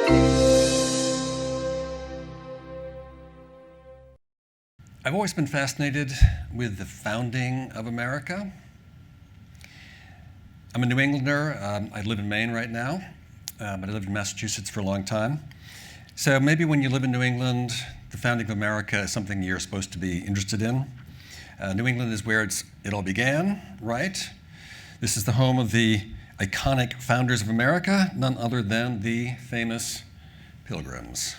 I've always been fascinated with the founding of America. I'm a New Englander. I live in Maine right now, but I lived in Massachusetts for a long time. So maybe when you live in New England, the founding of America is something you're supposed to be interested in. New England is where it all began, right? This is the home of the iconic founders of America, none other than the famous Pilgrims.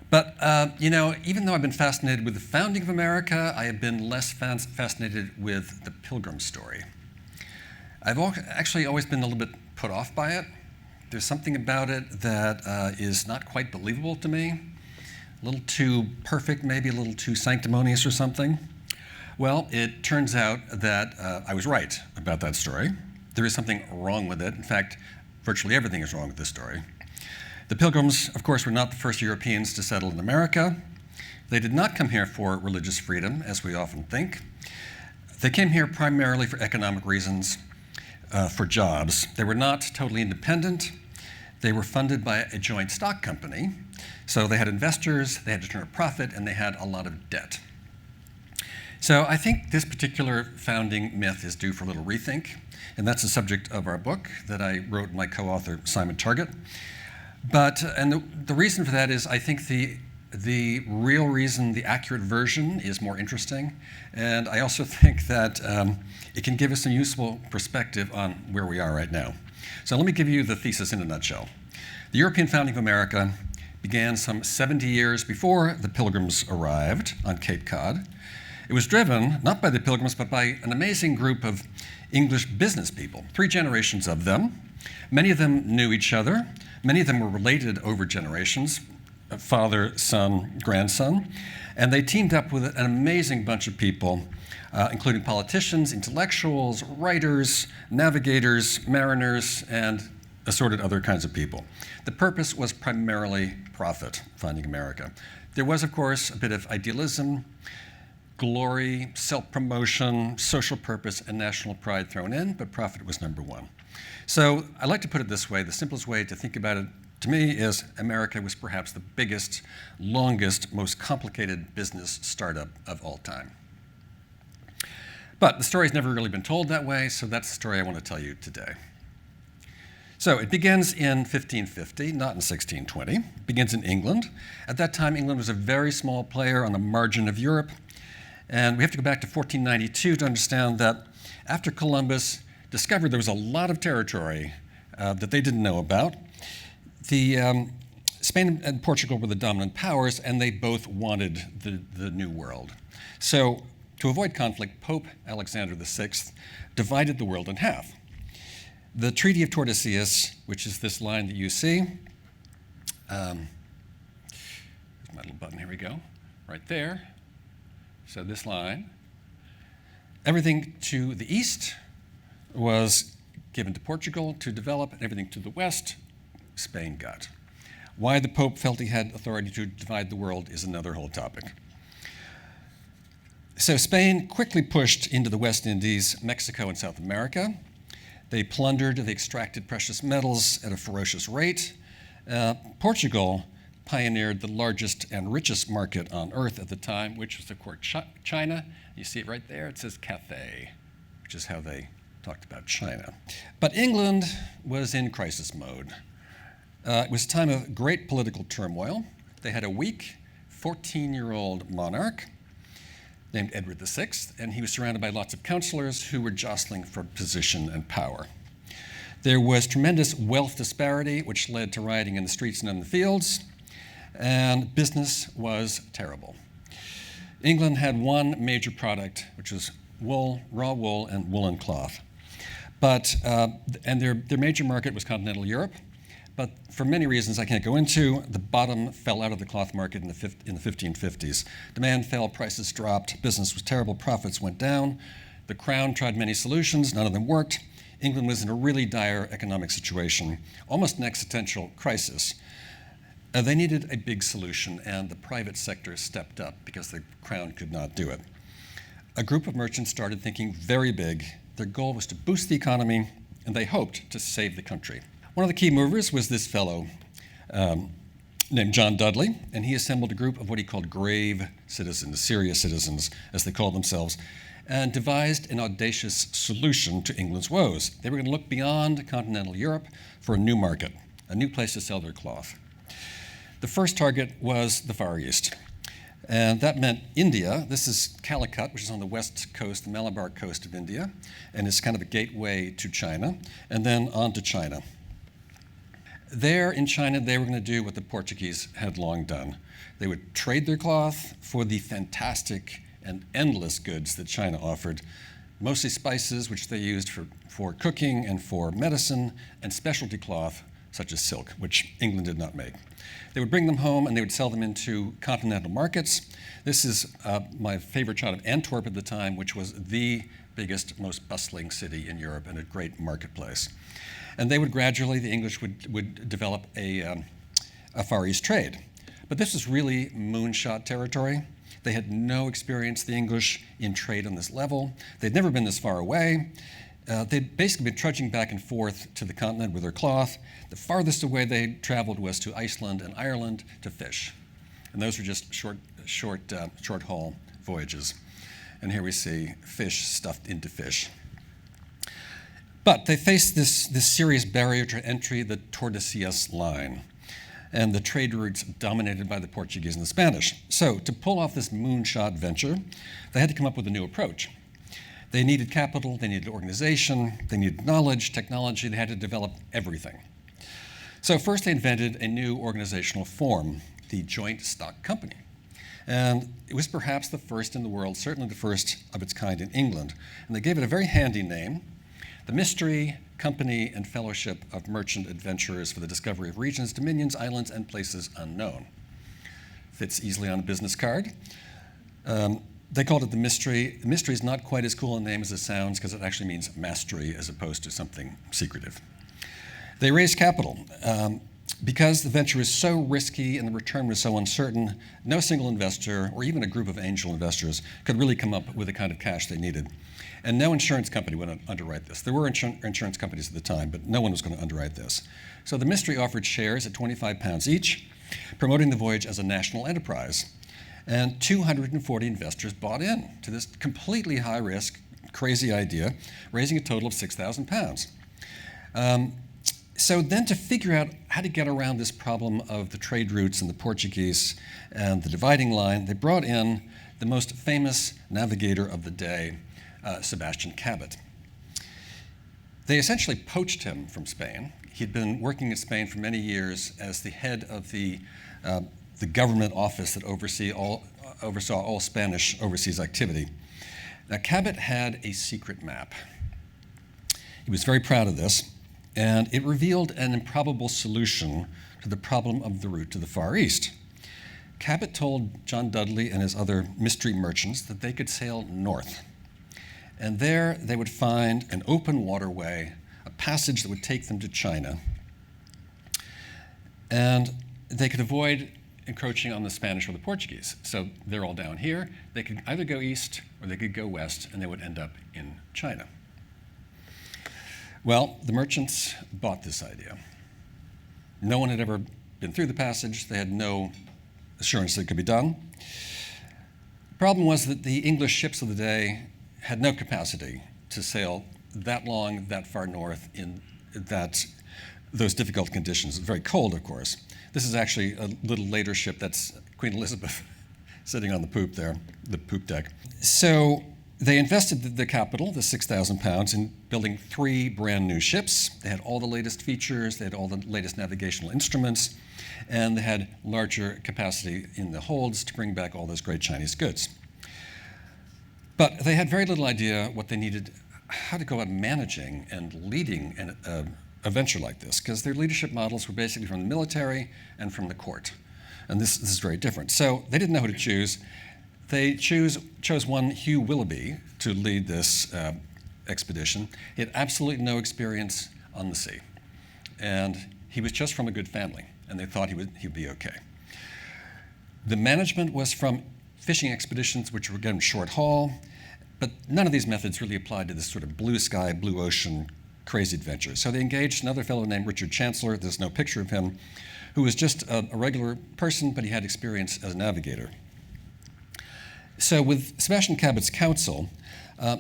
But, even though I've been fascinated with the founding of America, I have been less fascinated with the Pilgrim story. I've actually always been a little bit put off by it. There's something about it that is not quite believable to me. A little too perfect, maybe a little too sanctimonious or something. Well, it turns out that I was right about that story. There is something wrong with it. In fact, virtually everything is wrong with this story. The Pilgrims, of course, were not the first Europeans to settle in America. They did not come here for religious freedom, as we often think. They came here primarily for economic reasons, for jobs. They were not totally independent. They were funded by a joint stock company. So they had investors, they had to turn a profit, and they had a lot of debt. So I think this particular founding myth is due for a little rethink, and that's the subject of our book that I wrote with my co-author, Simon Targett. The reason for that is I think the real reason, the accurate version, is more interesting. And I also think that it can give us some useful perspective on where we are right now. So let me give you the thesis in a nutshell. The European founding of America began some 70 years before the Pilgrims arrived on Cape Cod. It was driven not by the Pilgrims, but by an amazing group of English business people, 3 generations of them. Many of them knew each other. Many of them were related over generations, father, son, grandson. And they teamed up with an amazing bunch of people, including politicians, intellectuals, writers, navigators, mariners, and assorted other kinds of people. The purpose was primarily profit, founding America. There was, of course, a bit of idealism, glory, self-promotion, social purpose, and national pride thrown in, but profit was number one. So I like to put it this way. The simplest way to think about it, to me, is America was perhaps the biggest, longest, most complicated business startup of all time. But the story's never really been told that way, so that's the story I want to tell you today. So it begins in 1550, not in 1620. It begins in England. At that time, England was a very small player on the margin of Europe. And we have to go back to 1492 to understand that after Columbus discovered there was a lot of territory that they didn't know about, Spain and Portugal were the dominant powers, and they both wanted the New World. So to avoid conflict, Pope Alexander VI divided the world in half. The Treaty of Tordesillas, which is this line that you see, here's my little button, here we go, right there. So this line, everything to the east was given to Portugal to develop, and everything to the west, Spain got. Why the Pope felt he had authority to divide the world is another whole topic. So Spain quickly pushed into the West Indies, Mexico, and South America. They plundered, they extracted precious metals at a ferocious rate. Portugal pioneered the largest and richest market on earth at the time, which was, of course, China. You see it right there. It says Cathay, which is how they talked about China. But England was in crisis mode. It was a time of great political turmoil. They had a weak 14-year-old monarch named Edward VI, and he was surrounded by lots of counselors who were jostling for position and power. There was tremendous wealth disparity, which led to rioting in the streets and in the fields, and business was terrible. England had one major product, which was wool, raw wool, and woolen cloth. And their major market was continental Europe. But for many reasons I can't go into, the bottom fell out of the cloth market in the 1550s. Demand fell, prices dropped, business was terrible, profits went down. The Crown tried many solutions, none of them worked. England was in a really dire economic situation, almost an existential crisis. They needed a big solution, and the private sector stepped up because the Crown could not do it. A group of merchants started thinking very big. Their goal was to boost the economy, and they hoped to save the country. One of the key movers was this fellow named John Dudley, and he assembled a group of what he called grave citizens, serious citizens, as they called themselves, and devised an audacious solution to England's woes. They were going to look beyond continental Europe for a new market, a new place to sell their cloth. The first target was the Far East, and that meant India. This is Calicut, which is on the west coast, the Malabar coast of India, and it's kind of a gateway to China, and then on to China. There in China, they were going to do what the Portuguese had long done. They would trade their cloth for the fantastic and endless goods that China offered, mostly spices, which they used for cooking and for medicine, and specialty cloth, such as silk, which England did not make. They would bring them home and they would sell them into continental markets. This is my favorite shot of Antwerp at the time, which was the biggest, most bustling city in Europe and a great marketplace. And they would gradually, the English would develop a Far East trade. But this was really moonshot territory. They had no experience, the English, in trade on this level. They'd never been this far away. They'd basically been trudging back and forth to the continent with their cloth. The farthest away they traveled was to Iceland and Ireland to fish. And those were just short haul voyages. And here we see fish stuffed into fish. But they faced this serious barrier to entry, the Tordesillas line, and the trade routes dominated by the Portuguese and the Spanish. So to pull off this moonshot venture, they had to come up with a new approach. They needed capital, they needed organization, they needed knowledge, technology, they had to develop everything. So first they invented a new organizational form, the joint stock company. And it was perhaps the first in the world, certainly the first of its kind in England. And they gave it a very handy name, the Mystery, Company, and Fellowship of Merchant Adventurers for the Discovery of Regions, Dominions, Islands, and Places Unknown. Fits easily on a business card. They called it the Mystery. The Mystery is not quite as cool a name as it sounds because it actually means mastery as opposed to something secretive. They raised capital. Because the venture was so risky and the return was so uncertain, no single investor or even a group of angel investors could really come up with the kind of cash they needed. And no insurance company would underwrite this. There were insurance companies at the time, but no one was going to underwrite this. So the Mystery offered shares at £25 each, promoting the voyage as a national enterprise. And 240 investors bought in to this completely high-risk, crazy idea, raising a total of £6,000. So then to figure out how to get around this problem of the trade routes and the Portuguese and the dividing line, they brought in the most famous navigator of the day, Sebastian Cabot. They essentially poached him from Spain. He'd been working in Spain for many years as the head of the government office that oversaw all Spanish overseas activity. Now, Cabot had a secret map. He was very proud of this, and it revealed an improbable solution to the problem of the route to the Far East. Cabot told John Dudley and his other mystery merchants that they could sail north. And there they would find an open waterway, a passage that would take them to China. And they could avoid encroaching on the Spanish or the Portuguese. So they're all down here. They could either go east or they could go west, and they would end up in China. Well, the merchants bought this idea. No one had ever been through the passage. They had no assurance that it could be done. The problem was that the English ships of the day had no capacity to sail that long, that far north in those difficult conditions. Very cold, of course. This is actually a little later ship. That's Queen Elizabeth sitting on the poop there, the poop deck. So they invested the capital, the £6,000, in building 3 brand new ships. They had all the latest features, they had all the latest navigational instruments, and they had larger capacity in the holds to bring back all those great Chinese goods. But they had very little idea what they needed, how to go about managing and leading a venture like this, because their leadership models were basically from the military and from the court. And this is very different. So they didn't know who to choose. They chose one, Hugh Willoughby, to lead this expedition. He had absolutely no experience on the sea. And he was just from a good family, and they thought he would be okay. The management was from fishing expeditions, which were again short haul, but none of these methods really applied to this sort of blue sky, blue ocean crazy adventure. So they engaged another fellow named Richard Chancellor, there's no picture of him, who was just a regular person, but he had experience as a navigator. So with Sebastian Cabot's counsel,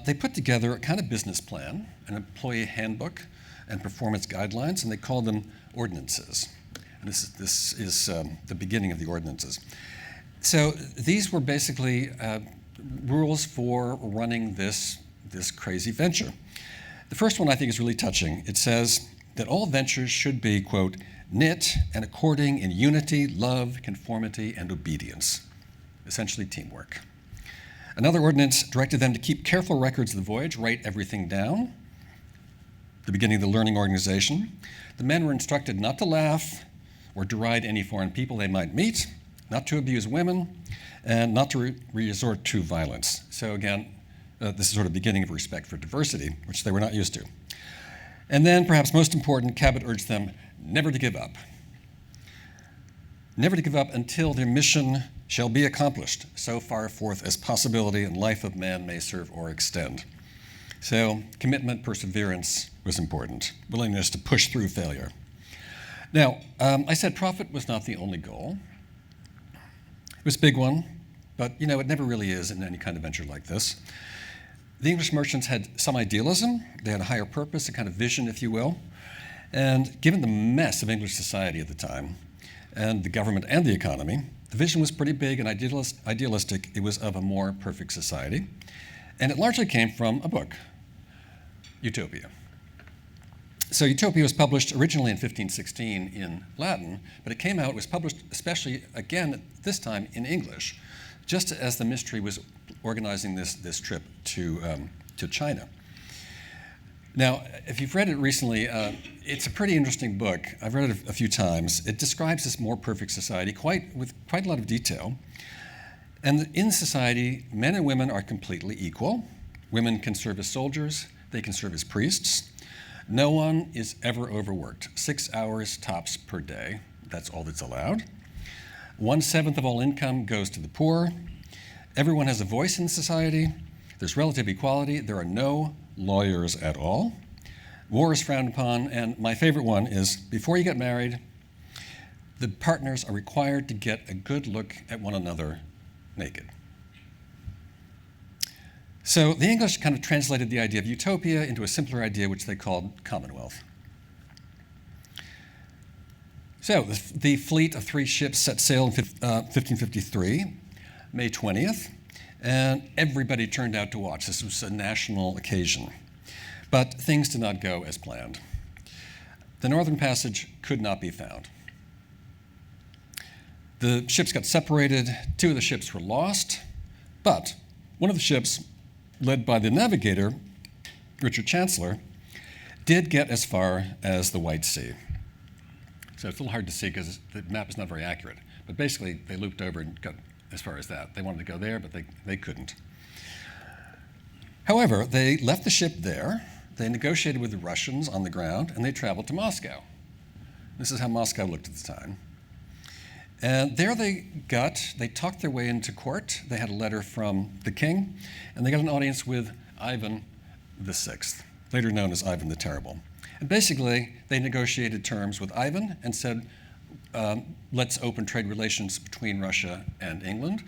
they put together a kind of business plan, an employee handbook, and performance guidelines, and they called them Ordinances. And this is the beginning of the Ordinances. So these were basically rules for running this crazy venture. The first one I think is really touching. It says that all ventures should be, quote, knit and according in unity, love, conformity, and obedience, essentially teamwork. Another ordinance directed them to keep careful records of the voyage, write everything down, the beginning of the learning organization. The men were instructed not to laugh or deride any foreign people they might meet, not to abuse women, and not to resort to violence. So again, this is sort of the beginning of respect for diversity, which they were not used to. And then, perhaps most important, Cabot urged them never to give up. Never to give up until their mission shall be accomplished, so far forth as possibility and life of man may serve or extend. So commitment, perseverance was important, willingness to push through failure. Now, I said profit was not the only goal. It was a big one, but it never really is in any kind of venture like this. The English merchants had some idealism. They had a higher purpose, a kind of vision, if you will. And given the mess of English society at the time, and the government and the economy, the vision was pretty big and idealistic. It was of a more perfect society. And it largely came from a book, Utopia. So Utopia was published originally in 1516 in Latin, but it was published especially, again, this time in English, just as the Ministry was organizing this trip to China. Now, if you've read it recently, it's a pretty interesting book. I've read it a few times. It describes this more perfect society with quite a lot of detail. And in society, men and women are completely equal. Women can serve as soldiers. They can serve as priests. No one is ever overworked. 6 hours tops per day. That's all that's allowed. 1/7 of all income goes to the poor. Everyone has a voice in society. There's relative equality. There are no lawyers at all. War is frowned upon, and my favorite one is before you get married, the partners are required to get a good look at one another naked. So the English kind of translated the idea of utopia into a simpler idea, which they called commonwealth. So the fleet of 3 ships set sail in 1553, May 20th, and everybody turned out to watch. This was a national occasion. But things did not go as planned. The Northern Passage could not be found. The ships got separated. 2 of the ships were lost, but one of the ships, led by the navigator, Richard Chancellor, did get as far as the White Sea. So it's a little hard to see because the map is not very accurate. But basically, they looped over and got as far as that. They wanted to go there, but they couldn't. However, they left the ship there. They negotiated with the Russians on the ground, and they traveled to Moscow. This is how Moscow looked at the time. And there they talked their way into court. They had a letter from the king, and they got an audience with Ivan VI, later known as Ivan the Terrible. And basically, they negotiated terms with Ivan and said, let's open trade relations between Russia and England.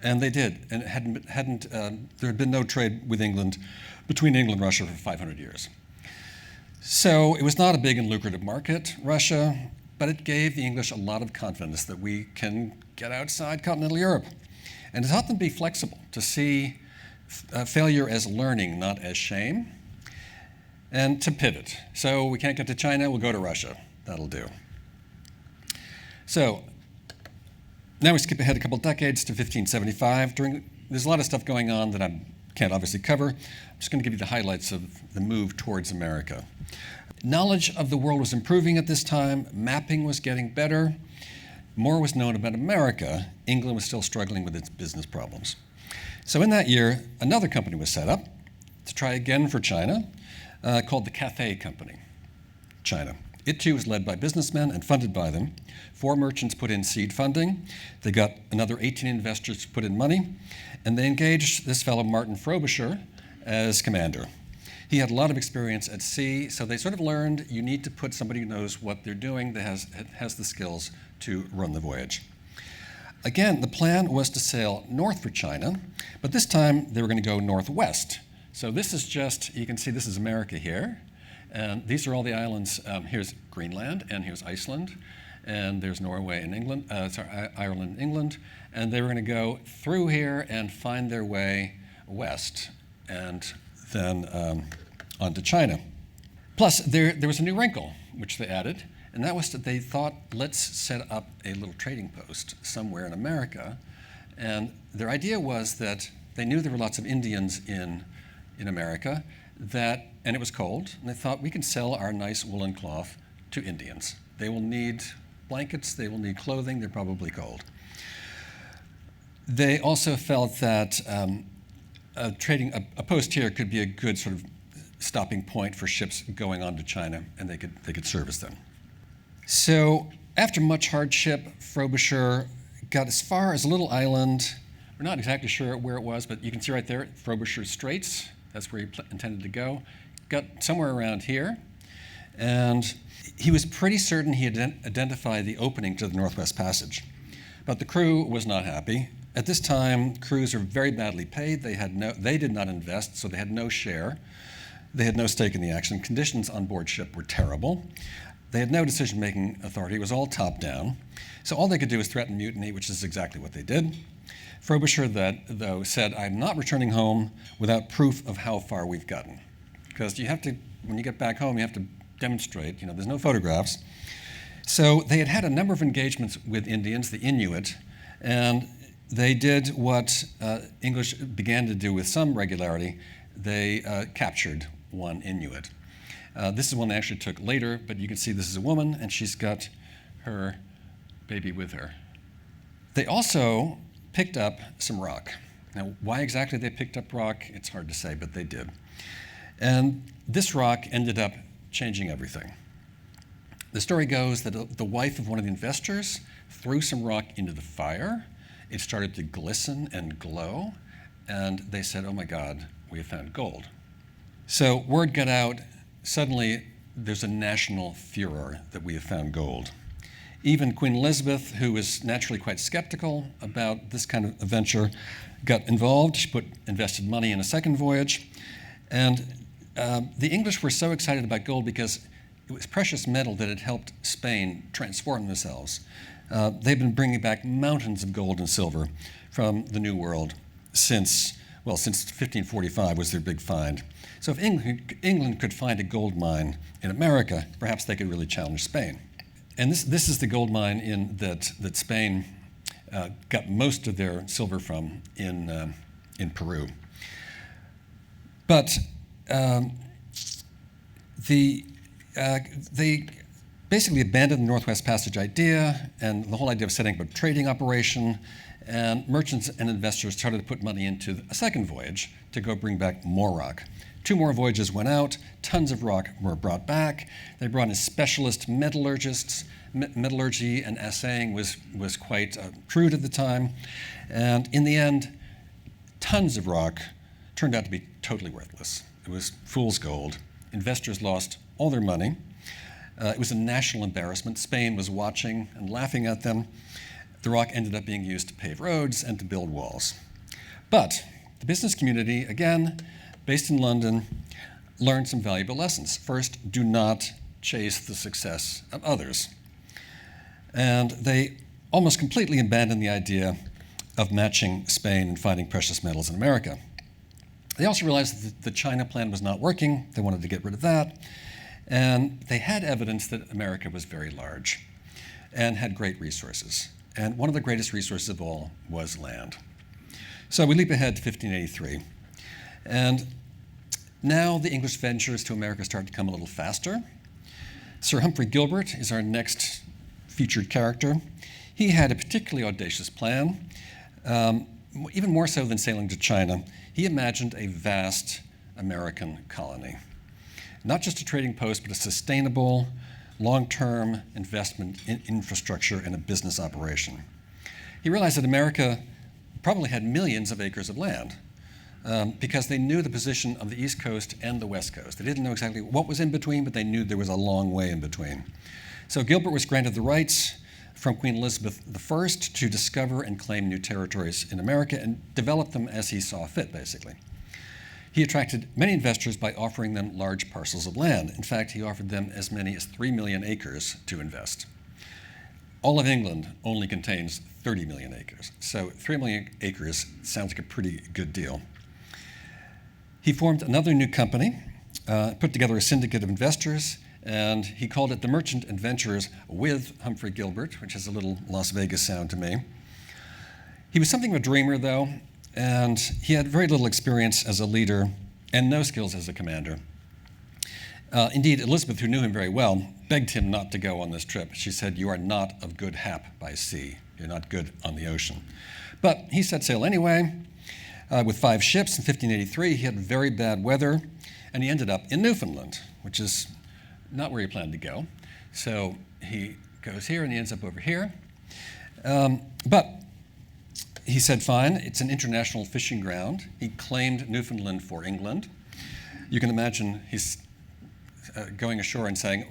And they did. And there had been no trade with England, between England and Russia for 500 years. So it was not a big and lucrative market, Russia, but it gave the English a lot of confidence that we can get outside continental Europe. And it taught them to be flexible, to see failure as learning, not as shame, and to pivot. So we can't get to China, we'll go to Russia. That'll do. So now we skip ahead a couple decades to 1575. There's a lot of stuff going on that I can't obviously cover. I'm just going to give you the highlights of the move towards America. Knowledge of the world was improving at this time. Mapping was getting better. More was known about America. England was still struggling with its business problems. So in that year, another company was set up to try again for China, called the Cathay Company, China. It too was led by businessmen and funded by them. 4 merchants put in seed funding. They got another 18 investors to put in money, and they engaged this fellow, Martin Frobisher, as commander. He had a lot of experience at sea, so they sort of learned you need to put somebody who knows what they're doing, that has the skills to run the voyage. Again, the plan was to sail north for China, but this time they were going to go northwest. So this is just, you can see this is America here, and these are all the islands. Here's Greenland, and here's Iceland, and there's Norway and England, Ireland and England, and they were going to go through here and find their way west, and then on to China. Plus, there was a new wrinkle, which they added, and that was that they thought, let's set up a little trading post somewhere in America. And their idea was that they knew there were lots of Indians in America, and it was cold, and they thought we can sell our nice woolen cloth to Indians. They will need blankets, they will need clothing, they're probably cold. They also felt that a post here could be a good sort of stopping point for ships going on to China, and they could service them. So after much hardship, Frobisher got as far as a little island. We're not exactly sure where it was, but you can see right there, Frobisher Straits. That's where he intended to go. Got somewhere around here, and he was pretty certain he had identified the opening to the Northwest Passage. But the crew was not happy. At this time, crews are very badly paid. They did not invest, so they had no share. They had no stake in the action. Conditions on board ship were terrible. They had no decision-making authority. It was all top-down. So all they could do was threaten mutiny, which is exactly what they did. Frobisher, though, said, I'm not returning home without proof of how far we've gotten. Because you have to, when you get back home, you have to demonstrate, there's no photographs. So they had had a number of engagements with Indians, the Inuit, and they did what English began to do with some regularity. They captured one Inuit. This is one they actually took later, but you can see this is a woman, and she's got her baby with her. They also picked up some rock. Now, why exactly they picked up rock, it's hard to say, but they did. And this rock ended up changing everything. The story goes that the wife of one of the investors threw some rock into the fire. It started to glisten and glow, and they said, oh my God, we have found gold. So word got out, suddenly there's a national furor that we have found gold. Even Queen Elizabeth, who was naturally quite skeptical about this kind of venture, got involved. She invested money in a second voyage. And the English were so excited about gold because it was precious metal that had helped Spain transform themselves. They've been bringing back mountains of gold and silver from the New World since 1545 was their big find. So if England could find a gold mine in America, perhaps they could really challenge Spain. And this is the gold mine that Spain got most of their silver from in Peru. But they basically abandoned the Northwest Passage idea and the whole idea of setting up a trading operation, and merchants and investors started to put money into a second voyage to go bring back more rock. 2 more voyages went out, tons of rock were brought back. They brought in specialist metallurgists. Metallurgy and assaying was quite crude at the time. And in the end, tons of rock turned out to be totally worthless. It was fool's gold. Investors lost all their money. It was a national embarrassment. Spain was watching and laughing at them. The rock ended up being used to pave roads and to build walls. But the business community, again, based in London, learned some valuable lessons. First, do not chase the success of others. And they almost completely abandoned the idea of matching Spain and finding precious metals in America. They also realized that the China plan was not working. They wanted to get rid of that. And they had evidence that America was very large and had great resources. And one of the greatest resources of all was land. So we leap ahead to 1583. And now the English ventures to America start to come a little faster. Sir Humphrey Gilbert is our next featured character. He had a particularly audacious plan. Even more so than sailing to China, he imagined a vast American colony. Not just a trading post, but a sustainable, long-term investment in infrastructure and a business operation. He realized that America probably had millions of acres of land. because they knew the position of the East Coast and the West Coast. They didn't know exactly what was in between, but they knew there was a long way in between. So Gilbert was granted the rights from Queen Elizabeth I to discover and claim new territories in America and develop them as he saw fit, basically. He attracted many investors by offering them large parcels of land. In fact, he offered them as many as 3 million acres to invest. All of England only contains 30 million acres, so 3 million acres sounds like a pretty good deal. He formed another new company, put together a syndicate of investors, and he called it the Merchant Adventurers with Humphrey Gilbert, which has a little Las Vegas sound to me. He was something of a dreamer, though, and he had very little experience as a leader and no skills as a commander. Indeed, Elizabeth, who knew him very well, begged him not to go on this trip. She said, "You are not of good hap by sea. You're not good on the ocean." But he set sail anyway. With 5 ships in 1583, he had very bad weather, and he ended up in Newfoundland, which is not where he planned to go. So he goes here, and he ends up over here. But he said, fine, it's an international fishing ground. He claimed Newfoundland for England. You can imagine he's going ashore and saying,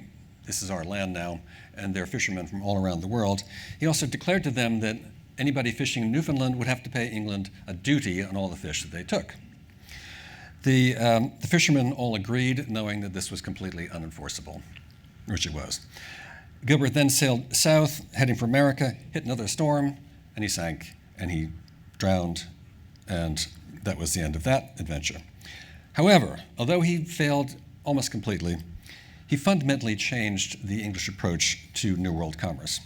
this is our land now, and there are fishermen from all around the world. He also declared to them that anybody fishing in Newfoundland would have to pay England a duty on all the fish that they took. The fishermen all agreed, knowing that this was completely unenforceable, which it was. Gilbert then sailed south, heading for America, hit another storm, and he sank, and he drowned, and that was the end of that adventure. However, although he failed almost completely, he fundamentally changed the English approach to New World commerce.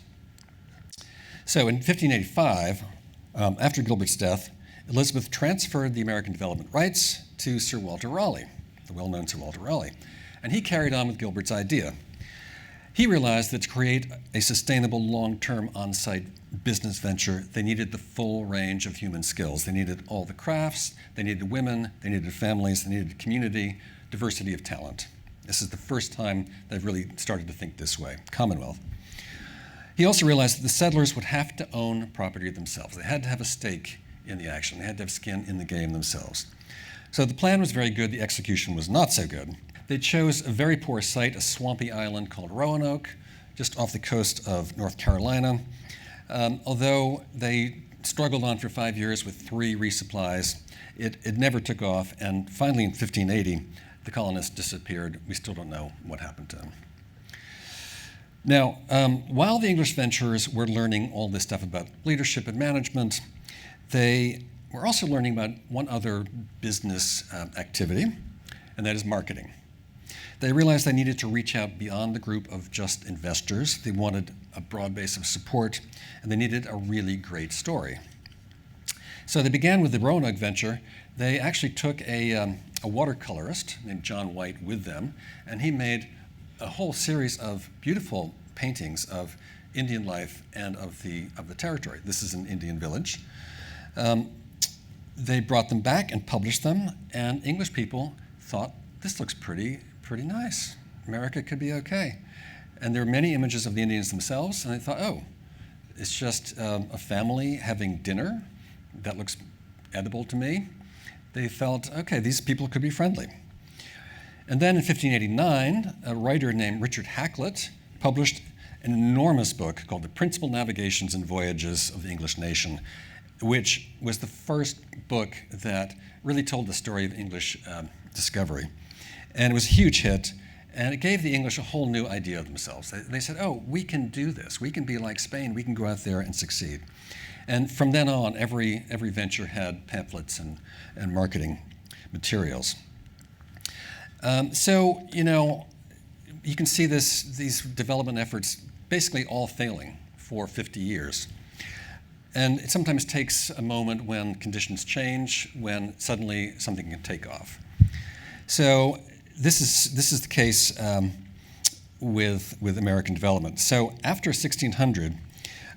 So in 1585, after Gilbert's death, Elizabeth transferred the American development rights to Sir Walter Raleigh, the well-known Sir Walter Raleigh, and he carried on with Gilbert's idea. He realized that to create a sustainable long-term on-site business venture, they needed the full range of human skills. They needed all the crafts, they needed women, they needed families, they needed community, diversity of talent. This is the first time they've really started to think this way, Commonwealth. He also realized that the settlers would have to own property themselves. They had to have a stake in the action. They had to have skin in the game themselves. So the plan was very good. The execution was not so good. They chose a very poor site, a swampy island called Roanoke, just off the coast of North Carolina. Although they struggled on for 5 years with 3 resupplies, it never took off. And finally, in 1580, the colonists disappeared. We still don't know what happened to them. Now, while the English venturers were learning all this stuff about leadership and management, they were also learning about one other business activity, and that is marketing. They realized they needed to reach out beyond the group of just investors. They wanted a broad base of support, and they needed a really great story. So they began with the Roanoke venture. They actually took a watercolorist named John White with them, and he made a whole series of beautiful paintings of Indian life and of the territory. This is an Indian village. They brought them back and published them, and English people thought, this looks pretty nice. America could be okay. And there were many images of the Indians themselves, and they thought, oh, it's just a family having dinner. That looks edible to me. They felt, okay, these people could be friendly. And then in 1589, a writer named Richard Hakluyt published an enormous book called The Principal Navigations and Voyages of the English Nation, which was the first book that really told the story of English discovery. And it was a huge hit, and it gave the English a whole new idea of themselves. They said, oh, we can do this. We can be like Spain. We can go out there and succeed. And from then on, every venture had pamphlets and marketing materials. So, you can see these development efforts basically all failing for 50 years. And it sometimes takes a moment when conditions change, when suddenly something can take off. So this is the case with American development. So after 1600,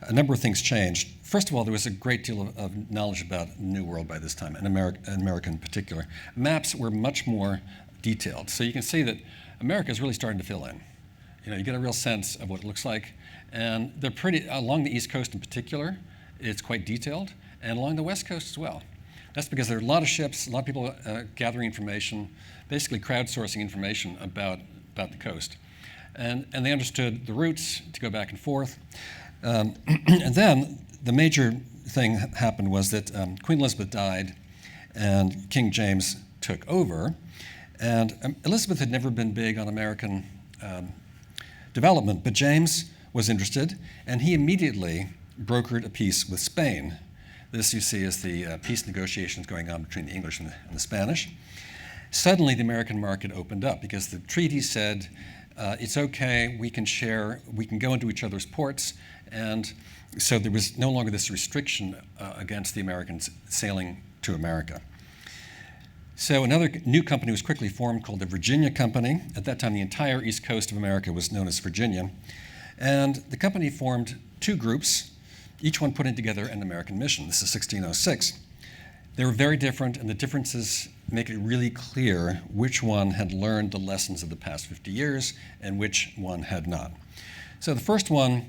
a number of things changed. First of all, there was a great deal of knowledge about the New World by this time, and America in particular. Maps were much more detailed. So you can see that America is really starting to fill in. You get a real sense of what it looks like. And they're pretty, along the East Coast in particular, it's quite detailed, and along the West Coast as well. That's because there are a lot of ships, a lot of people gathering information, basically crowdsourcing information about the coast. And they understood the routes to go back and forth. And then the major thing happened was that Queen Elizabeth died and King James took over. And Elizabeth had never been big on American development, but James was interested, and he immediately brokered a peace with Spain. This, you see, is the peace negotiations going on between the English and the Spanish. Suddenly, the American market opened up because the treaty said, it's okay, we can go into each other's ports, and so there was no longer this restriction against the Americans sailing to America. So another new company was quickly formed called the Virginia Company. At that time, the entire east coast of America was known as Virginia. And the company formed two groups, each one putting together an American mission. This is 1606. They were very different, and the differences make it really clear which one had learned the lessons of the past 50 years and which one had not. So the first one,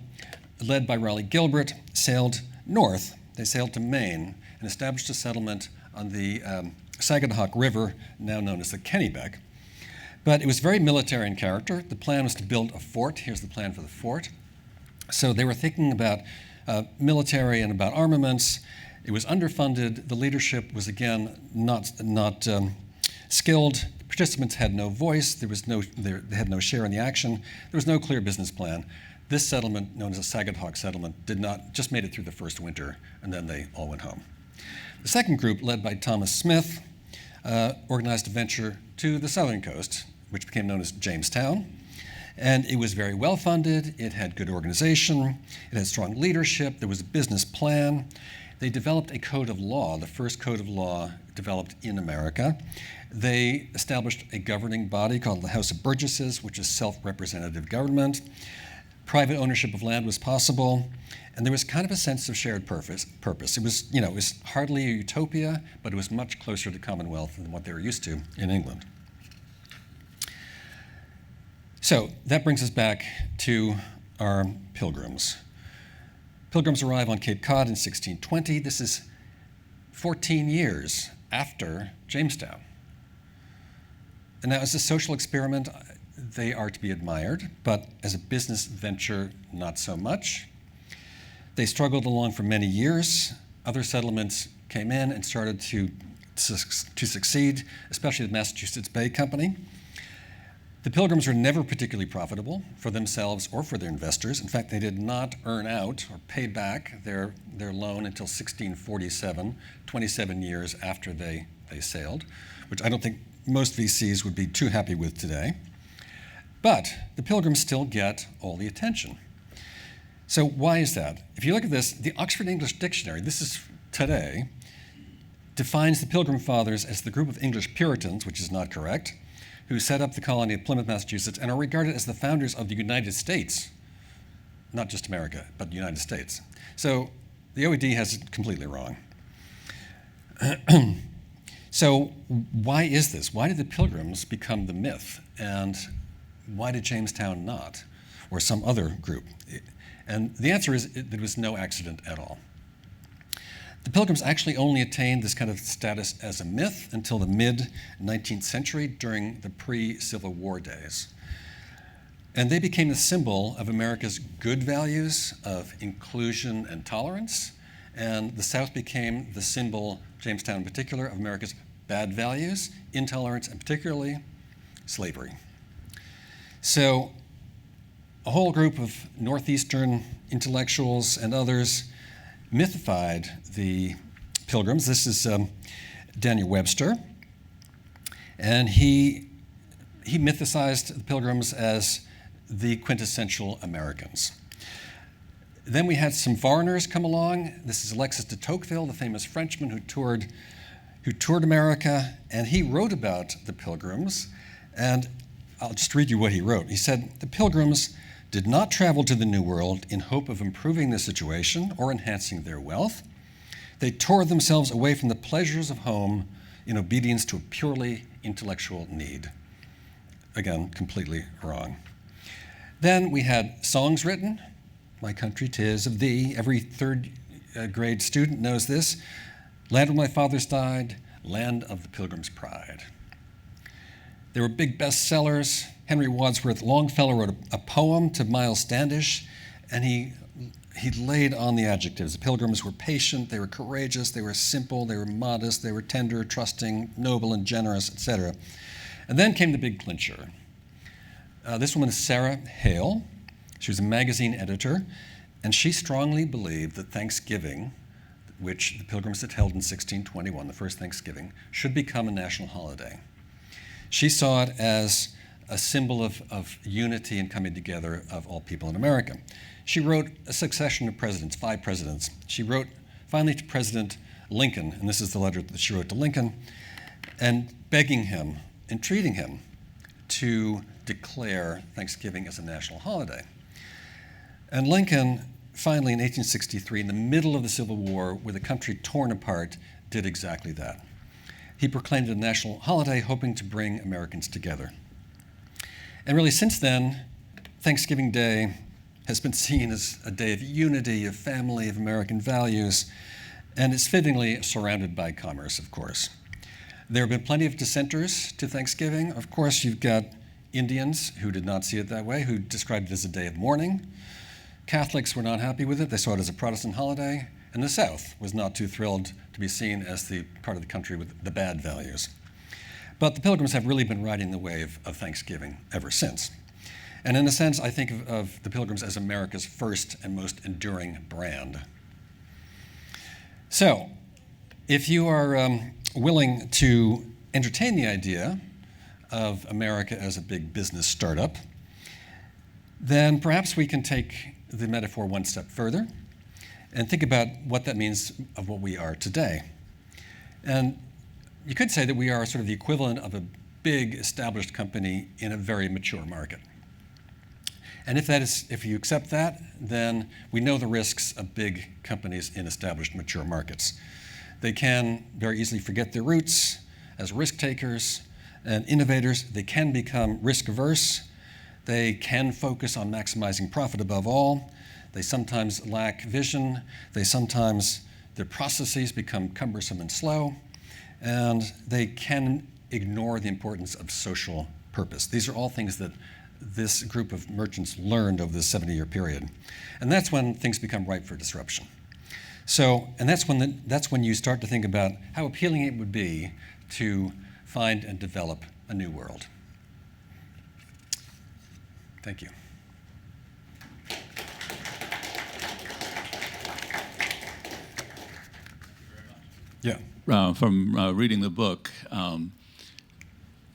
led by Humphrey Gilbert, sailed north. They sailed to Maine and established a settlement on the Sagadahoc River, now known as the Kennebec. But it was very military in character. The plan was to build a fort. Here's the plan for the fort. So they were thinking about military and about armaments. It was underfunded. The leadership was, again, not skilled. The participants had no voice. They had no share in the action. There was no clear business plan. This settlement, known as the Sagadahoc settlement, just made it through the first winter, and then they all went home. The second group, led by Thomas Smith, organized a venture to the southern coast, which became known as Jamestown. And it was very well funded. It had good organization. It had strong leadership. There was a business plan. They developed a code of law, the first code of law developed in America. They established a governing body called the House of Burgesses, which is self-representative government. Private ownership of land was possible. And there was kind of a sense of shared purpose. It was hardly a utopia, but it was much closer to Commonwealth than what they were used to in England. So that brings us back to our Pilgrims. Pilgrims arrive on Cape Cod in 1620. This is 14 years after Jamestown. And now, as a social experiment, they are to be admired, but as a business venture, not so much. They struggled along for many years. Other settlements came in and started to succeed, especially the Massachusetts Bay Company. The Pilgrims were never particularly profitable for themselves or for their investors. In fact, they did not earn out or pay back their loan until 1647, 27 years after they sailed, which I don't think most VCs would be too happy with today. But the Pilgrims still get all the attention. So why is that? If you look at this, the Oxford English Dictionary, this is today, defines the Pilgrim Fathers as the group of English Puritans, which is not correct, who set up the colony of Plymouth, Massachusetts, and are regarded as the founders of the United States, not just America, but the United States. So the OED has it completely wrong. So why is this? Why did the Pilgrims become the myth? And why did Jamestown not, or some other group? And the answer is there was no accident at all. The Pilgrims actually only attained this kind of status as a myth until the mid-19th century during the pre-Civil War days. And they became the symbol of America's good values of inclusion and tolerance, and the South became the symbol, Jamestown in particular, of America's bad values, intolerance, and particularly slavery. So a whole group of Northeastern intellectuals and others mythified the Pilgrims. This is Daniel Webster, and he mythicized the Pilgrims as the quintessential Americans. Then we had some foreigners come along. This is Alexis de Tocqueville, the famous Frenchman who toured America, and he wrote about the Pilgrims, and I'll just read you what he wrote. He said, "The Pilgrims did not travel to the New World in hope of improving the situation or enhancing their wealth. They tore themselves away from the pleasures of home in obedience to a purely intellectual need." Again, completely wrong. Then we had songs written. "My country, 'tis of thee." Every third grade student knows this. Land where my fathers died, land of the Pilgrim's pride. They were big bestsellers. Henry Wadsworth Longfellow wrote a poem to Miles Standish, and he laid on the adjectives. The Pilgrims were patient, they were courageous, they were simple, they were modest, they were tender, trusting, noble, and generous, etc. And then came the big clincher. This woman is Sarah Hale. She was a magazine editor, and she strongly believed that Thanksgiving, which the Pilgrims had held in 1621, the first Thanksgiving, should become a national holiday. She saw it as a symbol of unity and coming together of all people in America. She wrote a succession of presidents, 5 presidents. She wrote finally to President Lincoln, and this is the letter that she wrote to Lincoln, and begging him, entreating him to declare Thanksgiving as a national holiday. And Lincoln, finally in 1863, in the middle of the Civil War, with the country torn apart, did exactly that. He proclaimed it a national holiday, hoping to bring Americans together. And really, since then, Thanksgiving Day has been seen as a day of unity, of family, of American values, and is fittingly surrounded by commerce, of course. There have been plenty of dissenters to Thanksgiving. Of course, you've got Indians who did not see it that way, who described it as a day of mourning. Catholics were not happy with it. They saw it as a Protestant holiday. And the South was not too thrilled to be seen as the part of the country with the bad values. But the Pilgrims have really been riding the wave of Thanksgiving ever since. And in a sense, I think of the Pilgrims as America's first and most enduring brand. So, if you are willing to entertain the idea of America as a big business startup, then perhaps we can take the metaphor one step further and think about what that means of what we are today. And you could say that we are sort of the equivalent of a big established company in a very mature market. And if you accept that, then we know the risks of big companies in established mature markets. They can very easily forget their roots as risk takers and innovators. They can become risk averse. They can focus on maximizing profit above all. They sometimes lack vision. Their processes become cumbersome and slow. And they can ignore the importance of social purpose. These are all things that this group of merchants learned over this 70-year period. And that's when things become ripe for disruption. And that's when you start to think about how appealing it would be to find and develop a new world. Thank you. Yeah. From reading the book,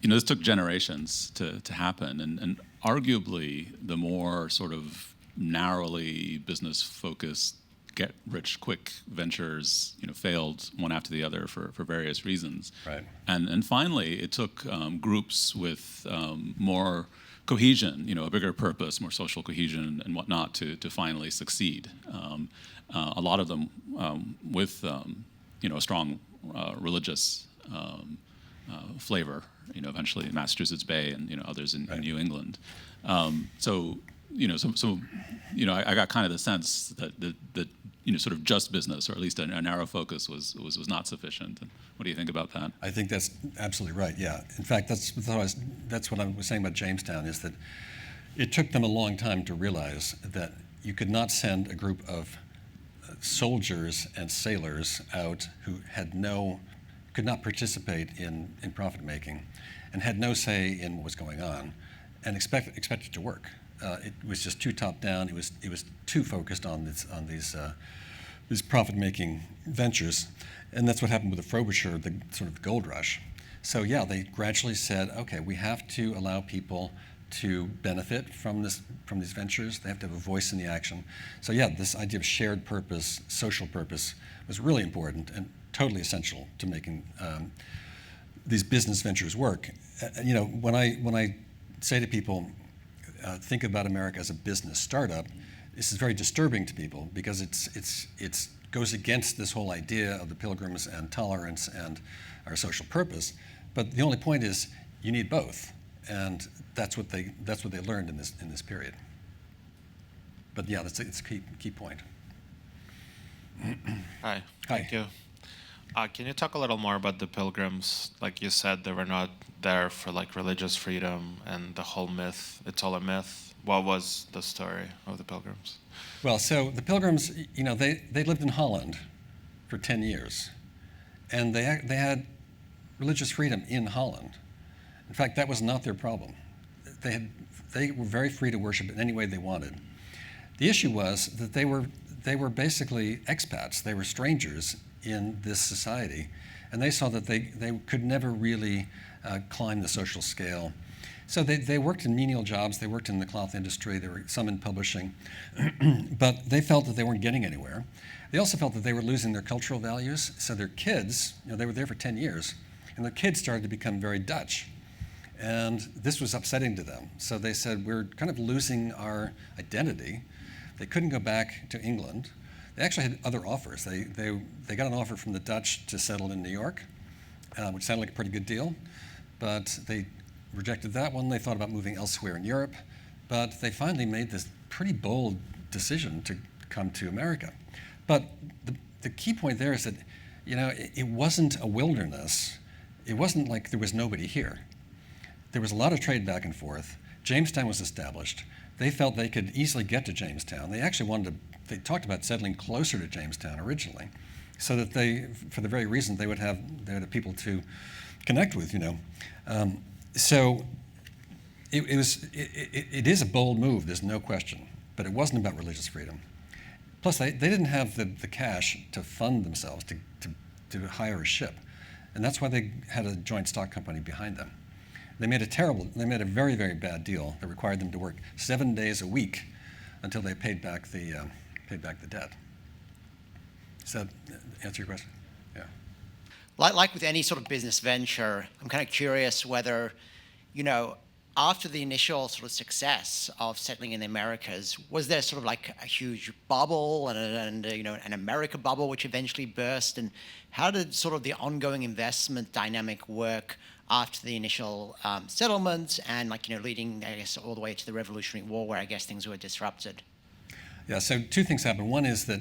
this took generations to happen, and arguably the more sort of narrowly business-focused, get-rich-quick ventures, failed one after the other for various reasons. Right. And finally, it took groups with more cohesion, a bigger purpose, more social cohesion and whatnot to finally succeed. A lot of them with a strong religious flavor. Eventually Massachusetts Bay and others in New England. I got kind of the sense that sort of just business, or at least a narrow focus, was not sufficient. And what do you think about that? I think that's absolutely right. Yeah. In fact, that's what I was saying about Jamestown, is that it took them a long time to realize that you could not send a group of soldiers and sailors out who could not participate in profit making and had no say in what was going on and expect it to work. It was just too top down. It was too focused on these profit making ventures, and that's what happened with the Frobisher, the sort of gold rush. So yeah, they gradually said, okay, we have to allow people to benefit from these ventures. They have to have a voice in the action. So yeah, this idea of shared purpose, social purpose, was really important and totally essential to making these business ventures work. When I say to people, think about America as a business startup, this is very disturbing to people because it goes against this whole idea of the Pilgrims and tolerance and our social purpose. But the only point is you need both. And that's what they learned in this period. But yeah, it's a key point. Hi. Hi. Thank you. Can you talk a little more about the Pilgrims? Like you said, they were not there for like religious freedom and the whole myth. It's all a myth. What was the story of the Pilgrims? Well, so the Pilgrims, they lived in Holland for 10 years, and they had religious freedom in Holland. In fact, that was not their problem. They were very free to worship in any way they wanted. The issue was that they were basically expats. They were strangers in this society, and they saw that they could never really climb the social scale. So they worked in menial jobs. They worked in the cloth industry. There were some in publishing, but they felt that they weren't getting anywhere. They also felt that they were losing their cultural values. So their kids, they were there for 10 years, and their kids started to become very Dutch. And this was upsetting to them. So they said, we're kind of losing our identity. They couldn't go back to England. They actually had other offers. They got an offer from the Dutch to settle in New York, which sounded like a pretty good deal, but they rejected that one. They thought about moving elsewhere in Europe, but they finally made this pretty bold decision to come to America. But the key point there is that, it wasn't a wilderness. It wasn't like there was nobody here. There was a lot of trade back and forth. Jamestown was established. They felt they could easily get to Jamestown. They actually they talked about settling closer to Jamestown originally, so that for the very reason they would have people to connect with, So it is a bold move, there's no question, but it wasn't about religious freedom. Plus, they didn't have the cash to fund themselves, to hire a ship, and that's why they had a joint stock company behind them. They made a very, very bad deal that required them to work 7 days a week until they paid back the debt. Does that answer your question? Yeah. Like with any sort of business venture, I'm kind of curious whether, after the initial sort of success of settling in the Americas, was there sort of like a huge bubble and an America bubble which eventually burst? And how did sort of the ongoing investment dynamic work after the initial settlements and leading, I guess, all the way to the Revolutionary War, where I guess things were disrupted? Yeah, so two things happened. One is that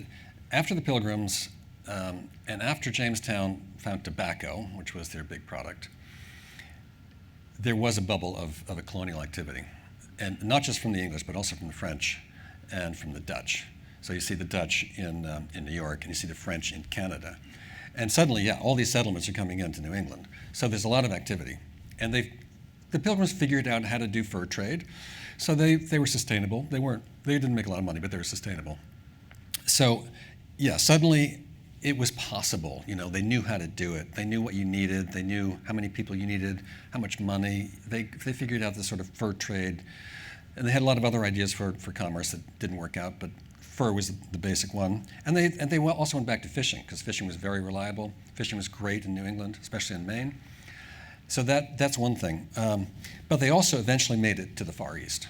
after the Pilgrims and after Jamestown found tobacco, which was their big product, there was a bubble of a colonial activity, and not just from the English, but also from the French and from the Dutch. So you see the Dutch in New York, and you see the French in Canada. And suddenly, all these settlements are coming into New England. So there's a lot of activity. And the Pilgrims figured out how to do fur trade. So they were sustainable. They didn't make a lot of money, but they were sustainable. So suddenly it was possible. They knew how to do it. They knew what you needed. They knew how many people you needed, how much money. They figured out this sort of fur trade. And they had a lot of other ideas for commerce that didn't work out, but fur was the basic one. And they also went back to fishing, because fishing was very reliable. Fishing was great in New England, especially in Maine. So that's one thing. But they also eventually made it to the Far East.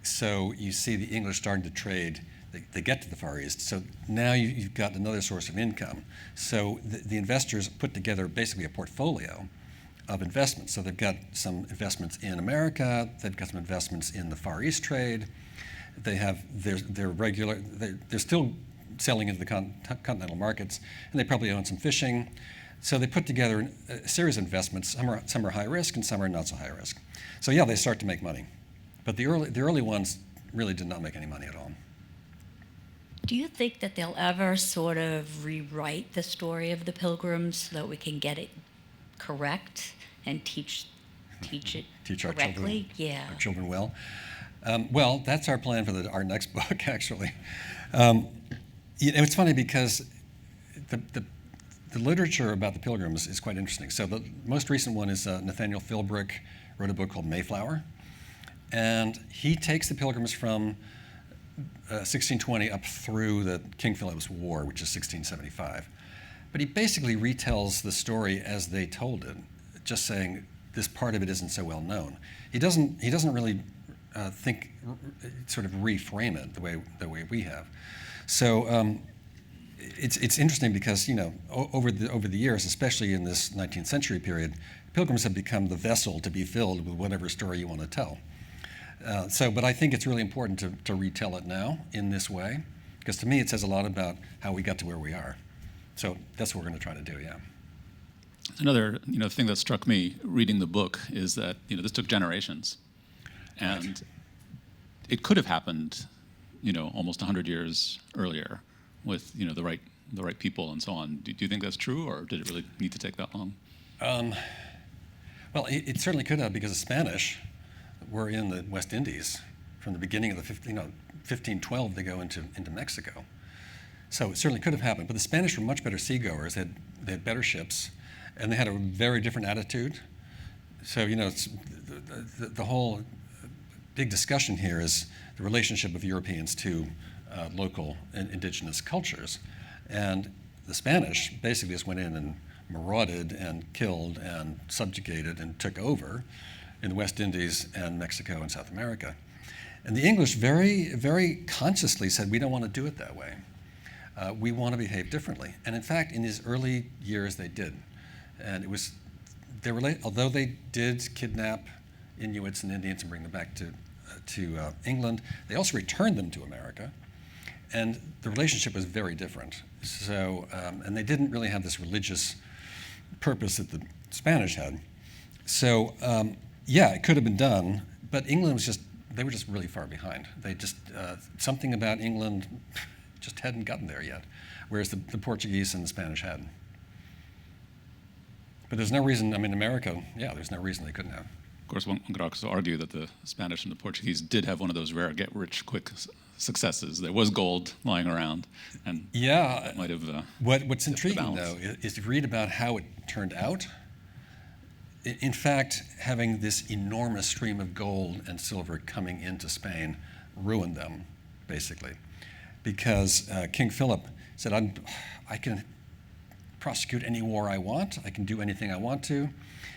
So you see the English starting to trade. They get to the Far East. So now you've got another source of income. So the investors put together basically a portfolio of investments. So they've got some investments in America. They've got some investments in the Far East trade. They have they're still selling into the continental markets, and they probably own some fishing. So they put together a series of investments. Some are high risk, and some are not so high risk. So they start to make money, but the early ones really did not make any money at all. Do you think that they'll ever sort of rewrite the story of the Pilgrims so that we can get it correct and teach it our correctly? children, our children well. Well, that's our plan for our next book, actually. It's funny because the literature about the Pilgrims is quite interesting. So the most recent one is Nathaniel Philbrick wrote a book called Mayflower, and he takes the Pilgrims from 1620 up through the King Philip's War, which is 1675. But he basically retells the story as they told it, just saying this part of it isn't so well known. He doesn't really sort of reframe it the way we have. So it's interesting because over the years, especially in this 19th century period, Pilgrims have become the vessel to be filled with whatever story you want to tell. But I think it's really important to retell it now in this way, because to me it says a lot about how we got to where we are. So that's what we're going to try to do, yeah. Another thing that struck me reading the book is that this took generations, and Right. it could have happened almost 100 years earlier with the right people and so on. Do you think that's true, or did it really need to take that long? Well, it certainly could have, because the Spanish were in the West Indies from the beginning of the 1512. They go into Mexico, so it certainly could have happened. But the Spanish were much better seagoers. They had better ships, and they had a very different attitude. So it's, the whole big discussion here is the relationship of Europeans to local and indigenous cultures, and the Spanish basically just went in and marauded and killed and subjugated and took over in the West Indies and Mexico and South America. And the English very, very consciously said, we don't want to do it that way. We want to behave differently. And in fact, in these early years, they did. And it was, although they did kidnap Inuits and Indians and bring them back to England, they also returned them to America. And the relationship was very different. So, and they didn't really have this religious purpose that the Spanish had. So, yeah, it could have been done, but England was they were just really far behind. They just, something about England just hadn't gotten there yet, whereas the Portuguese and the Spanish had. But there's no reason, America, yeah, there's no reason they couldn't have. Of course, one could also argue that the Spanish and the Portuguese did have one of those rare get-rich-quick successes. There was gold lying around, and yeah, might have. What's intriguing, though, is to read about how it turned out. In fact, having this enormous stream of gold and silver coming into Spain ruined them, basically, because King Philip said, I can prosecute any war I want. I can do anything I want to.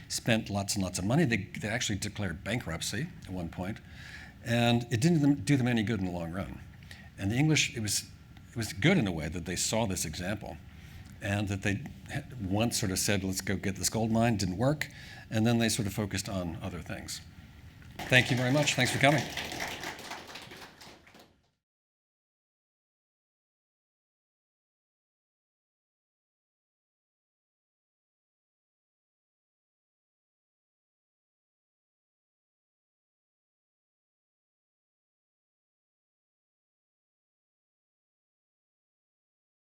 Spent lots and lots of money. They actually declared bankruptcy at one point, and it didn't do them any good in the long run. And the English, it was good in a way that they saw this example, and that they once sort of said, let's go get this gold mine. Didn't work, and then they sort of focused on other things. Thank you very much. Thanks for coming.